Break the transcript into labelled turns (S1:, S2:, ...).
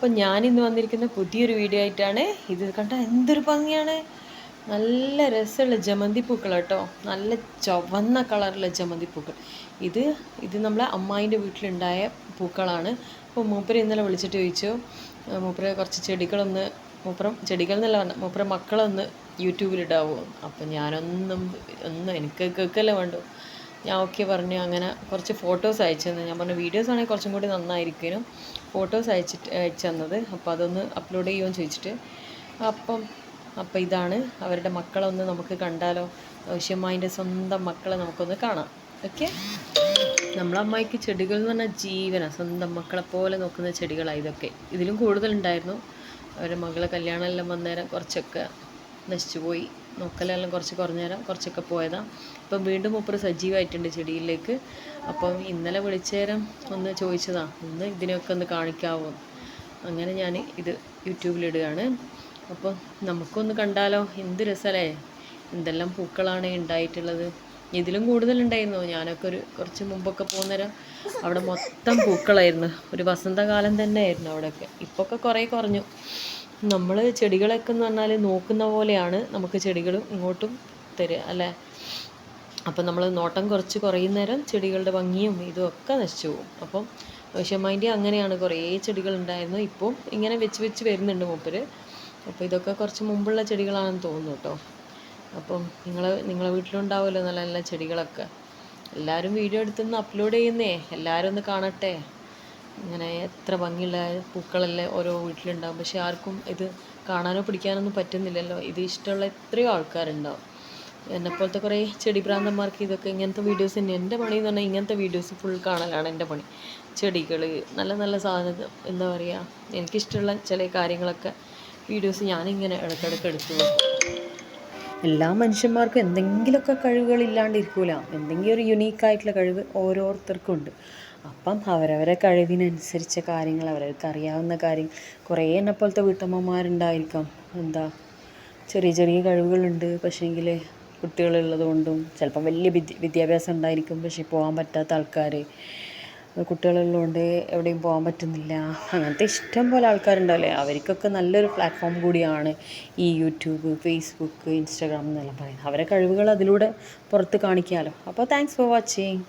S1: അപ്പം ഞാനിന്ന് വന്നിരിക്കുന്ന പുതിയൊരു വീഡിയോ ആയിട്ടാണ്. ഇത് കണ്ട എന്തൊരു ഭംഗിയാണ്, നല്ല രസമുള്ള ജമന്തി പൂക്കൾ കേട്ടോ, നല്ല ചുവന്ന കളറുള്ള ജമന്തി പൂക്കൾ. ഇത് ഇത് നമ്മളെ അമ്മായിൻ്റെ വീട്ടിലുണ്ടായ പൂക്കളാണ്. അപ്പോൾ മൂപ്പര് ഇന്നലെ വിളിച്ചിട്ട് ചോദിച്ചു, മൂപ്പര് കുറച്ച് ചെടികളൊന്ന്, ചെടികൾ എന്നല്ല പറഞ്ഞ മൂപ്പര മക്കളൊന്ന് യൂട്യൂബിലിടാവോ. അപ്പം ഒന്നും എനിക്ക് കേൾക്കല്ലേ വേണ്ടു. ഞാൻ ഓക്കെ പറഞ്ഞു. അങ്ങനെ കുറച്ച് ഫോട്ടോസ് അയച്ചു തന്നെ. ഞാൻ പറഞ്ഞു വീഡിയോസ് ആണെങ്കിൽ കുറച്ചും കൂടി നന്നായിരിക്കും, ഫോട്ടോസ് അയച്ചു തന്നത്. അപ്പോൾ അതൊന്ന് അപ്ലോഡ് ചെയ്യുമെന്ന് ചോദിച്ചിട്ട്. അപ്പം ഇതാണ് അവരുടെ മക്കളൊന്ന് നമുക്ക് കണ്ടാലോ. ആവശ്യമായതിൻ്റെ സ്വന്തം മക്കളെ നമുക്കൊന്ന് കാണാം. ഓക്കെ. നമ്മളമ്മായിക്ക് ചെടികൾ എന്ന് പറഞ്ഞാൽ ജീവനാണ്. സ്വന്തം മക്കളെ പോലെ നോക്കുന്ന ചെടികളാണ് ഇതൊക്കെ. ഇതിലും കൂടുതലുണ്ടായിരുന്നു. അവരുടെ മകളെ കല്യാണമെല്ലാം വന്നേരം കുറച്ചൊക്കെ നശിച്ചു പോയി. നോക്കലെല്ലാം കുറച്ച് കുറഞ്ഞേരം കുറച്ചൊക്കെ പോയതാണ്. ഇപ്പം വീണ്ടും മൂപ്പര് സജീവമായിട്ടുണ്ട് ചെടിയിലേക്ക്. അപ്പം ഇന്നലെ വിളിച്ചേരം ഒന്ന് ചോദിച്ചതാണ്, ഒന്ന് ഇതിനെയൊക്കെ ഒന്ന് കാണിക്കാവോ. അങ്ങനെ ഞാൻ ഇത് യൂട്യൂബിലിടുകയാണ്. അപ്പോൾ നമുക്കൊന്ന് കണ്ടാലോ. എന്ത് രസമല്ലേ, എന്തെല്ലാം പൂക്കളാണ് ഉണ്ടായിട്ടുള്ളത്. ഇതിലും കൂടുതലുണ്ടായിരുന്നു. ഞാനൊക്കെ കുറച്ച് മുമ്പൊക്കെ പോകുന്നേരം അവിടെ മൊത്തം പൂക്കളായിരുന്നു. ഒരു വസന്തകാലം തന്നെ ആയിരുന്നു അവിടെയൊക്കെ. ഇപ്പൊക്കെ കുറേ കുറഞ്ഞു. നമ്മൾ ചെടികളൊക്കെ എന്ന് പറഞ്ഞാൽ നോക്കുന്ന പോലെയാണ് നമുക്ക് ചെടികൾ ഇങ്ങോട്ടും തരിക അല്ലേ. അപ്പം നമ്മൾ നോട്ടം കുറച്ച് കുറയുന്നേരം ചെടികളുടെ ഭംഗിയും ഇതുമൊക്കെ നശിച്ചു പോകും. അപ്പം ആവശ്യമായിട്ട് അങ്ങനെയാണ്. കുറേ ചെടികളുണ്ടായിരുന്നു. ഇപ്പോൾ ഇങ്ങനെ വെച്ച് വരുന്നുണ്ട് മൂപ്പര്. അപ്പോൾ ഇതൊക്കെ കുറച്ച് മുമ്പുള്ള ചെടികളാണെന്ന് തോന്നുന്നു കേട്ടോ. അപ്പം നിങ്ങളെ വീട്ടിലുണ്ടാവുമല്ലോ നല്ല നല്ല ചെടികളൊക്കെ. എല്ലാവരും വീഡിയോ എടുത്തൊന്ന് അപ്ലോഡ് ചെയ്യുന്നേ, എല്ലാവരും ഒന്ന് കാണട്ടെ. ഇങ്ങനെ എത്ര ഭംഗിയുള്ള പൂക്കളല്ലേ ഓരോ വീട്ടിലുണ്ടാവും. പക്ഷെ ആർക്കും ഇത് കാണാനോ പിടിക്കാനൊന്നും പറ്റുന്നില്ലല്ലോ. ഇത് ഇഷ്ടമുള്ള എത്രയോ ആൾക്കാരുണ്ടാവും. എന്നെപ്പോലത്തെ കുറേ ചെടി ഭ്രാന്തന്മാർക്ക് ഇതൊക്കെ ഇങ്ങനത്തെ വീഡിയോസ് തന്നെ. എൻ്റെ പണി എന്ന് പറഞ്ഞാൽ ഇങ്ങനത്തെ വീഡിയോസ് ഫുൾ കാണലാണ് എൻ്റെ പണി. ചെടികൾ, നല്ല നല്ല സാധനം, എന്താ പറയുക, എനിക്കിഷ്ടമുള്ള ചില കാര്യങ്ങളൊക്കെ വീഡിയോസ് ഞാനിങ്ങനെ ഇടയ്ക്കിടയ്ക്ക് എടുത്തു നോക്കും. എല്ലാ മനുഷ്യന്മാർക്കും എന്തെങ്കിലുമൊക്കെ കഴിവുകളില്ലാണ്ടിരിക്കൂല. എന്തെങ്കിലും ഒരു യുണീക്കായിട്ടുള്ള കഴിവ് ഓരോരുത്തർക്കും ഉണ്ട്. അപ്പം അവരവരെ കഴിവിനനുസരിച്ച കാര്യങ്ങൾ, അവരവർക്ക് അറിയാവുന്ന കാര്യം. കുറേ എന്നെപ്പോലത്തെ വീട്ടമ്മമാരുണ്ടായിരിക്കാം, എന്താ ചെറിയ ചെറിയ കഴിവുകളുണ്ട്. പക്ഷേങ്കിൽ കുട്ടികളുള്ളത് കൊണ്ടും ചിലപ്പം വലിയ വിദ്യാഭ്യാസം ഉണ്ടായിരിക്കും, പക്ഷേ പോകാൻ പറ്റാത്ത ആൾക്കാർ, കുട്ടികളുള്ളതുകൊണ്ട് എവിടെയും പോകാൻ പറ്റുന്നില്ല. അങ്ങനത്തെ ഇഷ്ടം പോലെ ആൾക്കാരുണ്ടാവില്ലേ. അവർക്കൊക്കെ നല്ലൊരു പ്ലാറ്റ്ഫോം കൂടിയാണ് ഈ യൂട്യൂബ്, ഫേസ്ബുക്ക്, ഇൻസ്റ്റാഗ്രാം എന്നെല്ലാം പറയുന്നത്. അവരെ കഴിവുകൾ അതിലൂടെ പുറത്ത് കാണിക്കാമല്ലോ. അപ്പോൾ താങ്ക്സ് ഫോർ വാച്ചിങ്.